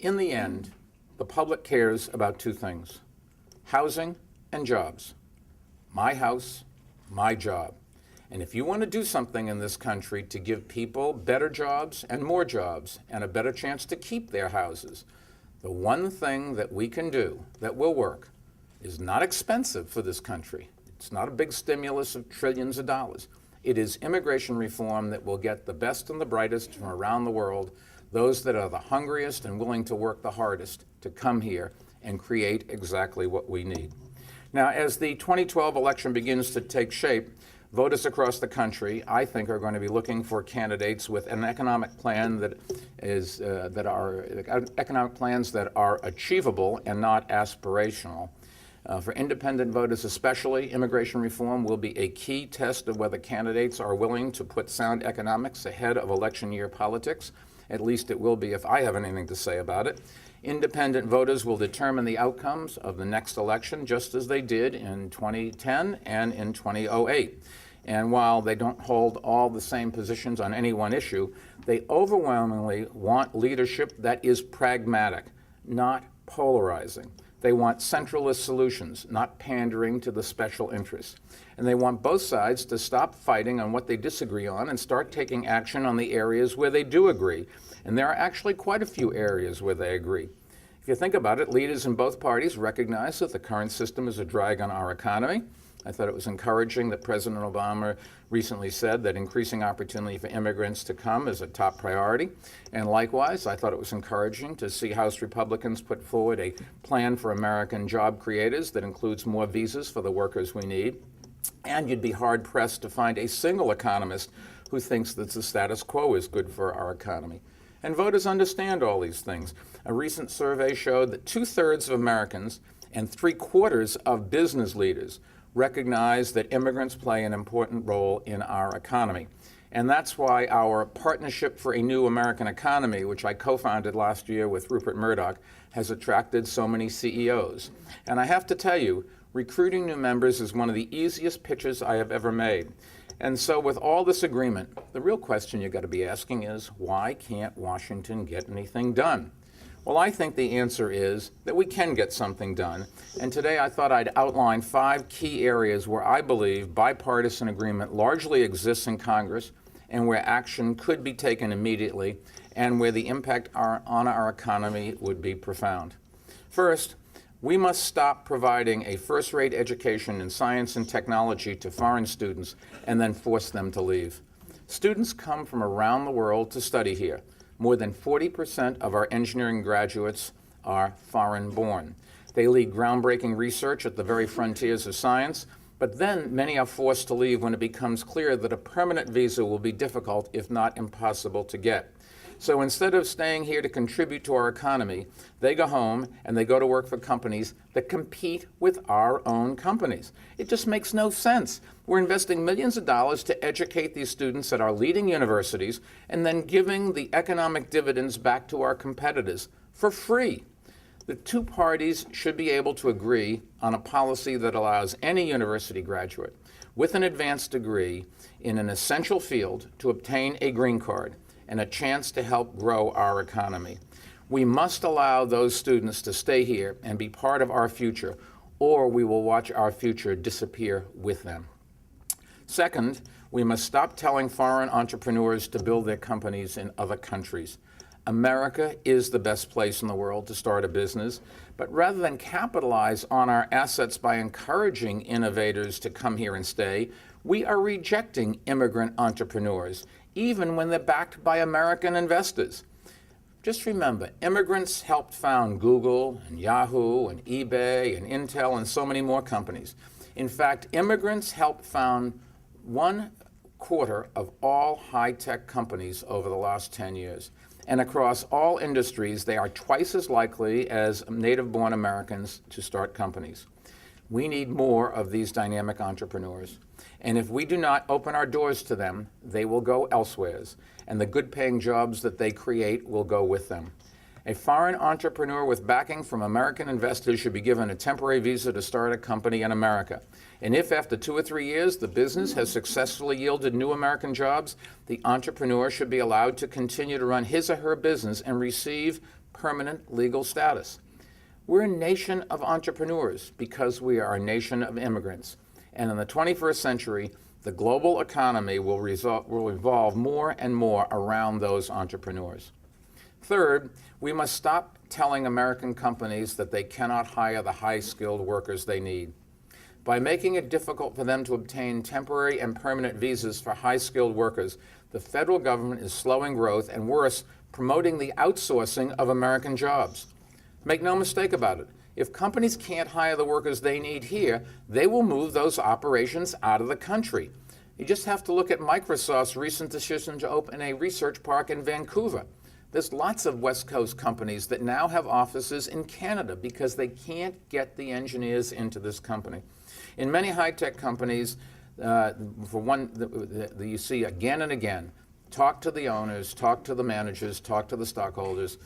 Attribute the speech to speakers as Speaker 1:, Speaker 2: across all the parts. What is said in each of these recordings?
Speaker 1: In the end, the public cares about two things: housing and jobs. My house, my job. And if you want to do something in this country to give people better jobs and a better chance to keep their houses, the one thing that we can do that will work is not expensive for this country. It's not a big stimulus of trillions of dollars. It is immigration reform that will get the best and the brightest from around the world, those that are the hungriest and willing to work the hardest, to come here and create exactly what we need. Now, as the 2012 election begins to take shape, voters across the country, I think, are going to be looking for candidates with an economic plan that is economic plans that are achievable and not aspirational. For independent voters especially, immigration reform will be a key test of whether candidates are willing to put sound economics ahead of election year politics. At least it will be if I have anything to say about it. Independent voters will determine the outcomes of the next election, just as they did in 2010 and in 2008. And while they don't hold all the same positions on any one issue, they overwhelmingly want leadership that is pragmatic, not polarizing. They want centralist solutions, not pandering to the special interests. And they want both sides to stop fighting on what they disagree on and start taking action on the areas where they do agree. And there are actually quite a few areas where they agree. If you think about it, leaders in both parties recognize that the current system is a drag on our economy. I thought it was encouraging that President Obama recently said that increasing opportunity for immigrants to come is a top priority. And likewise, I thought it was encouraging to see House Republicans put forward a plan for American job creators that includes more visas for the workers we need. And you'd be hard-pressed to find a single economist who thinks that the status quo is good for our economy. And voters understand all these things. A recent survey showed that 2/3 of Americans and 3/4 of business leaders recognize that immigrants play an important role in our economy. And that's why our Partnership for a New American Economy, which I co-founded last year with Rupert Murdoch, has attracted so many CEOs. And I have to tell you, recruiting new members is one of the easiest pitches I have ever made. And so with all this agreement, the real question you've got to be asking is, why can't Washington get anything done? Well, I think the answer is that we can get something done. And today I thought I'd outline 5 key areas where I believe bipartisan agreement largely exists in Congress and where action could be taken immediately and where the impact on our economy would be profound. First, we must stop providing a first-rate education in science and technology to foreign students and then force them to leave. Students come from around the world to study here. More than 40% of our engineering graduates are foreign-born. They lead groundbreaking research at the very frontiers of science, but then many are forced to leave when it becomes clear that a permanent visa will be difficult, if not impossible, to get. So instead of staying here to contribute to our economy, they go home and they go to work for companies that compete with our own companies. It just makes no sense. We're investing millions of dollars to educate these students at our leading universities and then giving the economic dividends back to our competitors for free. The two parties should be able to agree on a policy that allows any university graduate with an advanced degree in an essential field to obtain a green card and a chance to help grow our economy. We must allow those students to stay here and be part of our future, or we will watch our future disappear with them. Second, we must stop telling foreign entrepreneurs to build their companies in other countries. America is the best place in the world to start a business, but rather than capitalize on our assets by encouraging innovators to come here and stay, we are rejecting immigrant entrepreneurs, even when they're backed by American investors. Just remember, immigrants helped found Google and Yahoo and eBay and Intel and so many more companies. In fact, immigrants helped found 1/4 of all high-tech companies over the last 10 years. And across all industries, they are twice as likely as native-born Americans to start companies. We need more of these dynamic entrepreneurs. And if we do not open our doors to them, they will go elsewhere, and the good-paying jobs that they create will go with them. A foreign entrepreneur with backing from American investors should be given a temporary visa to start a company in America. And if after 2 or 3 years the business has successfully yielded new American jobs, the entrepreneur should be allowed to continue to run his or her business and receive permanent legal status. We're a nation of entrepreneurs because we are a nation of immigrants. And in the 21st century, the global economy will evolve more and more around those entrepreneurs. Third, we must stop telling American companies that they cannot hire the high-skilled workers they need. By making it difficult for them to obtain temporary and permanent visas for high-skilled workers, the federal government is slowing growth and, worse, promoting the outsourcing of American jobs. Make no mistake about it. If companies can't hire the workers they need here, they will move those operations out of the country. You just have to look at Microsoft's recent decision to open a research park in Vancouver. There's lots of West Coast companies that now have offices in Canada because they can't get the engineers into this company. In many high-tech companies, for one, you see again and again, talk to the owners, talk to the managers, talk to the stockholders.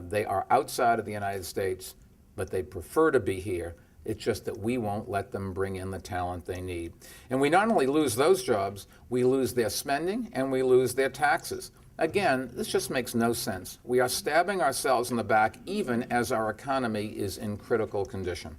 Speaker 1: They are outside of the United States, but they prefer to be here. It's just that we won't let them bring in the talent they need. And we not only lose those jobs, we lose their spending and we lose their taxes. Again, this just makes no sense. We are stabbing ourselves in the back even as our economy is in critical condition.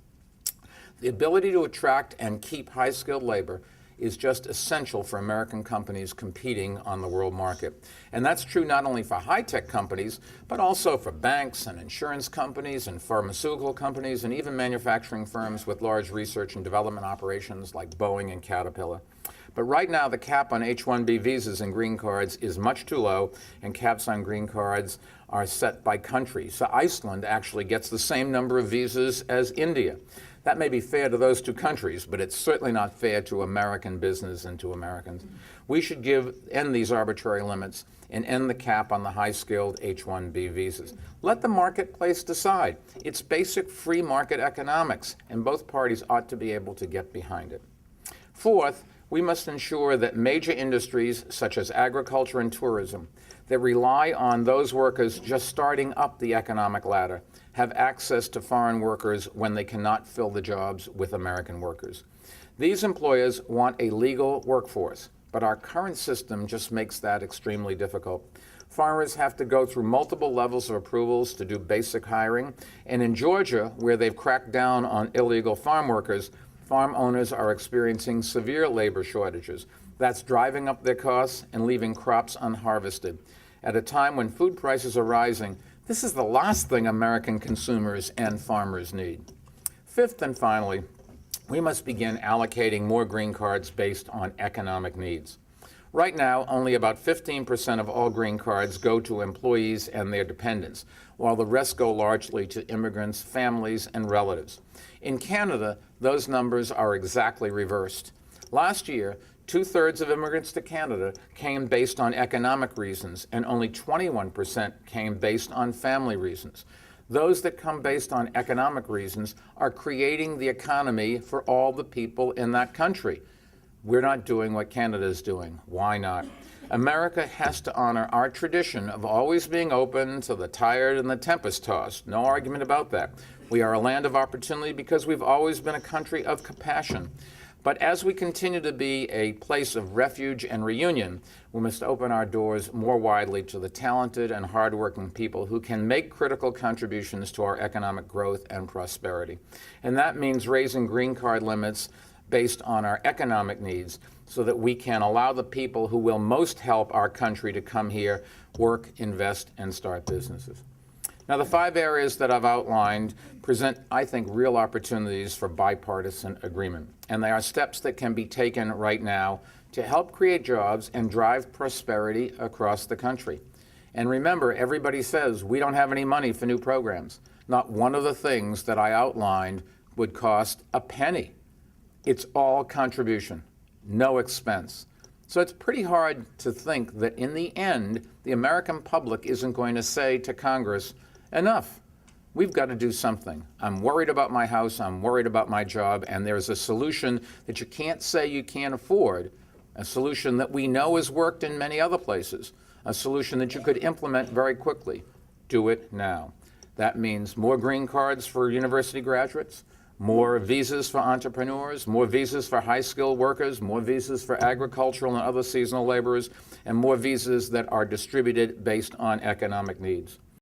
Speaker 1: The ability to attract and keep high-skilled labor is just essential for American companies competing on the world market. And that's true not only for high-tech companies, but also for banks and insurance companies and pharmaceutical companies and even manufacturing firms with large research and development operations like Boeing and Caterpillar. But right now, the cap on H-1B visas and green cards is much too low, and caps on green cards are set by country. So Iceland actually gets the same number of visas as India. That may be fair to those two countries, but it's certainly not fair to American business and to Americans. We should end these arbitrary limits and end the cap on the high-skilled H-1B visas. Let the marketplace decide. It's basic free market economics, and both parties ought to be able to get behind it. Fourth, we must ensure that major industries such as agriculture and tourism that rely on those workers just starting up the economic ladder have access to foreign workers when they cannot fill the jobs with American workers. These employers want a legal workforce, but our current system just makes that extremely difficult. Farmers have to go through multiple levels of approvals to do basic hiring, and in Georgia, where they've cracked down on illegal farm workers, farm owners are experiencing severe labor shortages. That's driving up their costs and leaving crops unharvested. At a time when food prices are rising, this is the last thing American consumers and farmers need. Fifth and finally, we must begin allocating more green cards based on economic needs. Right now, only about 15% of all green cards go to employees and their dependents, while the rest go largely to immigrants, families, and relatives. In Canada, those numbers are exactly reversed. Last year, 2/3 of immigrants to Canada came based on economic reasons, and only 21% came based on family reasons. Those that come based on economic reasons are creating the economy for all the people in that country. We're not doing what Canada is doing. Why not? America has to honor our tradition of always being open to the tired and the tempest-tossed. No argument about that. We are a land of opportunity because we've always been a country of compassion. But as we continue to be a place of refuge and reunion, we must open our doors more widely to the talented and hardworking people who can make critical contributions to our economic growth and prosperity. And that means raising green card limits based on our economic needs so that we can allow the people who will most help our country to come here, work, invest, and start businesses. Now, the 5 areas that I've outlined present, I think, real opportunities for bipartisan agreement. And they are steps that can be taken right now to help create jobs and drive prosperity across the country. And remember, everybody says we don't have any money for new programs. Not one of the things that I outlined would cost a penny. It's all contribution, no expense. So it's pretty hard to think that in the end, the American public isn't going to say to Congress, enough. We've got to do something. I'm worried about my house. I'm worried about my job. And there's a solution that you can't say you can't afford, a solution that we know has worked in many other places, a solution that you could implement very quickly. Do it now. That means more green cards for university graduates, more visas for entrepreneurs, more visas for high-skilled workers, more visas for agricultural and other seasonal laborers, and more visas that are distributed based on economic needs.